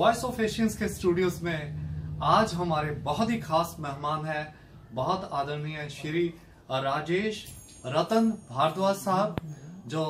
Voice of Asians के studios में आज हमारे बहुत ही खास मेहमान हैं, बहुत आदरणीय श्री राजेश रतन भारद्वाज साहब, जो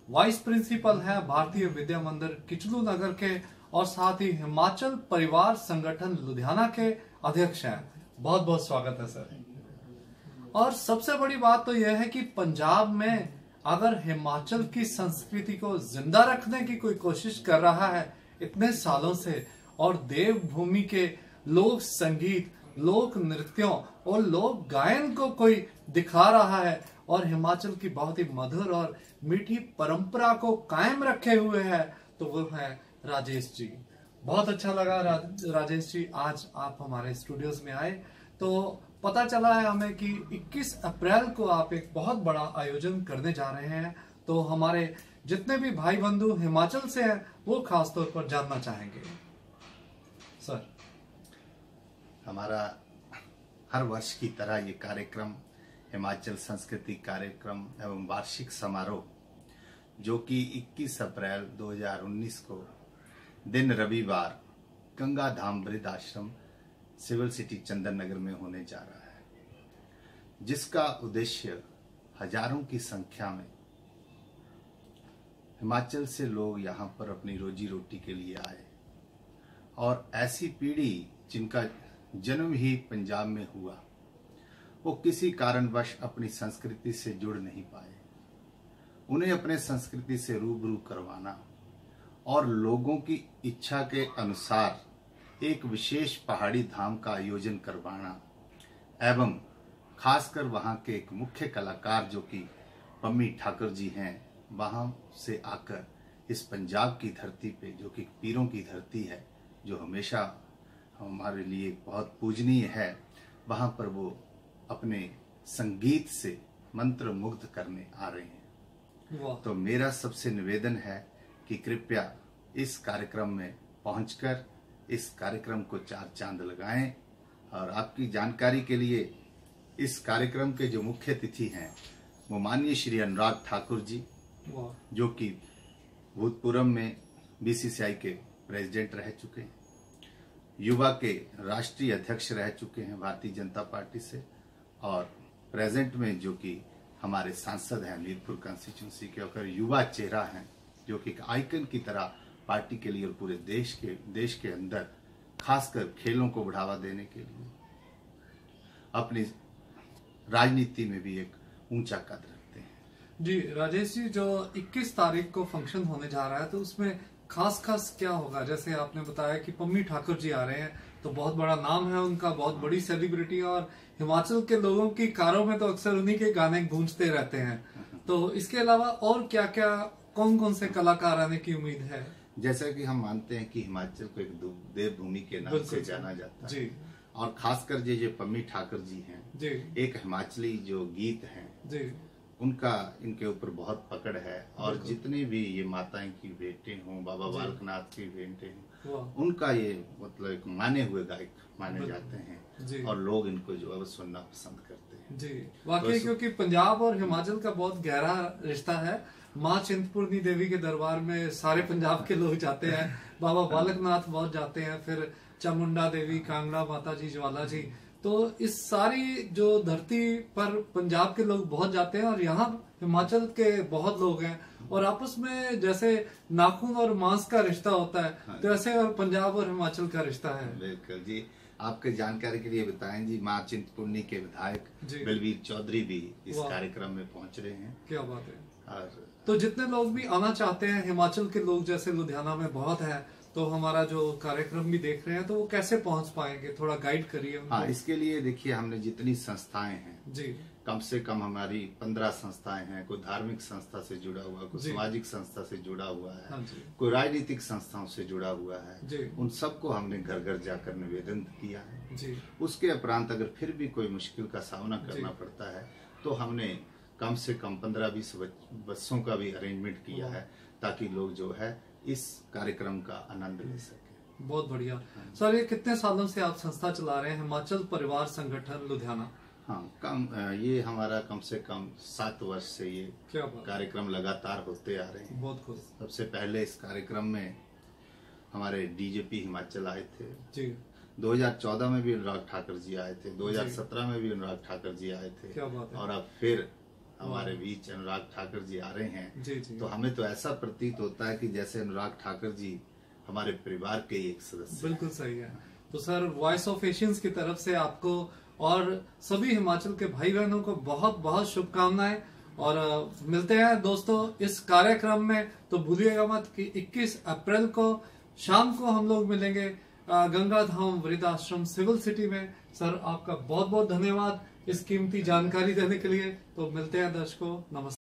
वाइस प्रिंसिपल हैं भारतीय विद्या मंदिर किचलू नगर के और साथ ही हिमाचल परिवार संगठन लुधियाना के अध्यक्ष हैं। बहुत बहुत स्वागत है सर। और सबसे बड़ी बात तो यह है कि पंजाब में अगर हिमाचल की संस्कृति को जिंदा रखने की कोई कोशिश कर रहा है इतने सालों से, और देवभूमि के लोक संगीत, लोक नृत्यों और लोक गायन को कोई दिखा रहा है और हिमाचल की बहुत ही मधुर और मीठी परंपरा को कायम रखे हुए है, तो वो है राजेश जी। बहुत अच्छा लगा राजेश जी, आज आप हमारे स्टूडियोज में आए। तो पता चला है हमें कि 21 अप्रैल को आप एक बहुत बड़ा आयोजन करने जा रहे हैं, तो हमारे जितने भी भाई बंधु हिमाचल से हैं वो खास तौर पर जानना चाहेंगे। सर, हमारा हर वर्ष की तरह ये कार्यक्रम हिमाचल संस्कृति कार्यक्रम एवं वार्षिक समारोह, जो कि 21 अप्रैल 2019 को दिन रविवार गंगा धाम वृद्ध आश्रम सिविल सिटी चंदन नगर में होने जा रहा है, जिसका उद्देश्य हजारों की संख्या में हिमाचल से लोग यहाँ पर अपनी रोजी रोटी के लिए आए और ऐसी पीढ़ी जिनका जन्म ही पंजाब में हुआ, वो किसी कारणवश अपनी संस्कृति से जुड़ नहीं पाए, उन्हें अपने संस्कृति से रूबरू करवाना और लोगों की इच्छा के अनुसार एक विशेष पहाड़ी धाम का आयोजन करवाना एवं खासकर वहाँ के एक मुख्य कलाकार जो कि पम्मी ठाकुर जी हैं, वहाँ से आकर इस पंजाब की धरती पे, जो कि पीरों की धरती है, जो हमेशा हमारे लिए बहुत पूजनीय है, वहाँ पर वो अपने संगीत से मंत्र मुग्ध करने आ रहे हैं। तो मेरा सबसे निवेदन है कि कृपया इस कार्यक्रम में पहुंचकर इस कार्यक्रम को चार चांद लगाएं। और आपकी जानकारी के लिए इस कार्यक्रम के जो मुख्य अतिथि हैं वो माननीय श्री अनुराग ठाकुर जी, जो कि भूतपूर्व में बीसीसीआई के प्रेसिडेंट रह चुके हैं, युवा के राष्ट्रीय अध्यक्ष रह चुके हैं भारतीय जनता पार्टी से, और प्रेजेंट में जो कि हमारे सांसद हैं मीरपुर कंस्टिट्यूंसी के, और युवा चेहरा हैं जो कि एक आइकन की तरह पार्टी के लिए और पूरे देश के अंदर खासकर खेलों को बढ़ावा देने के लिए अपनी राजनीति में भी एक ऊंचा कद रखते हैं। जी राजेश जी, जो 21 तारीख को फंक्शन होने जा रहा है, तो उसमें खास क्या होगा? जैसे आपने बताया कि पम्मी ठाकुर जी आ रहे हैं, तो बहुत बड़ा नाम है उनका, बहुत बड़ी सेलिब्रिटी, और हिमाचल के लोगों की कारों में तो अक्सर उन्हीं के गाने गूंजते रहते हैं। तो इसके अलावा और क्या क्या, कौन कौन से कलाकार आने की उम्मीद है? जैसा कि हम मानते हैं कि हिमाचल को एक देवभूमि के नाम से जाना जाता है जी, और खासकर जो पम्मी ठाकुर जी हैं जी, एक हिमाचली जो गीत हैं जी, उनका इनके ऊपर बहुत पकड़ है, और जितने भी ये माताएं की बेटे हों, बाबा बालकनाथ की बेटे हों, उनका ये मतलब एक माने हुए गायक माने जाते हैं, और लोग इनको जो है सुनना पसंद करते हैं जी। वाकई क्योंकि पंजाब और हिमाचल का बहुत गहरा रिश्ता है। माँ चिंतपूर्णी देवी के दरबार में सारे पंजाब के लोग जाते हैं, बाबा बालकनाथ बहुत जाते हैं, फिर चामुंडा देवी, कांगड़ा माता जी, ज्वाला जी, तो इस सारी जो धरती पर पंजाब के लोग बहुत जाते हैं, और यहाँ हिमाचल के बहुत लोग हैं, और आपस में जैसे नाखून और मांस का रिश्ता होता है, तो ऐसे और पंजाब और हिमाचल का रिश्ता है। बिल्कुल जी। आपके जानकारी के लिए बताएं जी, माँ चिंतपूर्णी के विधायक बलवीर चौधरी भी इस कार्यक्रम में पहुंच रहे हैं। क्या बात है। और तो जितने लोग भी आना चाहते हैं, हिमाचल के लोग जैसे लुधियाना में बहुत है, तो हमारा जो कार्यक्रम भी देख रहे हैं, तो वो कैसे पहुंच पाएंगे? थोड़ा गाइड करिए। हाँ, इसके लिए देखिए, हमने जितनी संस्थाएं हैं जी, कम से कम हमारी 15 संस्थाएं हैं। कोई धार्मिक संस्था से जुड़ा हुआ, कोई सामाजिक संस्था से जुड़ा हुआ है, हाँ, कोई राजनीतिक संस्थाओं से जुड़ा हुआ है, उन सबको हमने घर घर जाकर निवेदन किया है जी। उसके उपरांत अगर फिर भी कोई मुश्किल का सामना करना पड़ता है, तो हमने कम से कम 15-20 बसों का भी अरेंजमेंट किया है, ताकि लोग जो है इस कार्यक्रम का आनंद ले सके। बहुत बढ़िया सर। ये कितने सालों से आप संस्था चला रहे हैं, हिमाचल परिवार संगठन लुधियाना? हाँ, ये हमारा कम से कम 7 वर्ष से ये कार्यक्रम लगातार होते आ रहे हैं। बहुत खुश। सबसे पहले इस कार्यक्रम में हमारे डीजीपी हिमाचल आए थे जी। 2014 में भी अनुराग ठाकुर जी आए थे, 2017 में भी अनुराग ठाकुर जी आए थे। क्या बात है। और अब फिर हमारे बीच अनुराग ठाकुर जी आ रहे हैं। जी जी। तो हमें तो ऐसा प्रतीत होता है कि जैसे अनुराग ठाकुर जी हमारे परिवार के ही एक सदस्य। बिल्कुल सही है। तो सर, वॉइस ऑफ एशियंस की तरफ से आपको और सभी हिमाचल के भाई बहनों को बहुत बहुत शुभकामनाएं। और मिलते हैं दोस्तों इस कार्यक्रम में। तो भूलिएगा मत कि 21 अप्रैल को शाम को हम लोग मिलेंगे गंगा धाम वृद्धाश्रम सिविल सिटी में। सर, आपका बहुत बहुत धन्यवाद इस कीमती जानकारी देने के लिए। तो मिलते हैं दर्शकों, नमस्ते।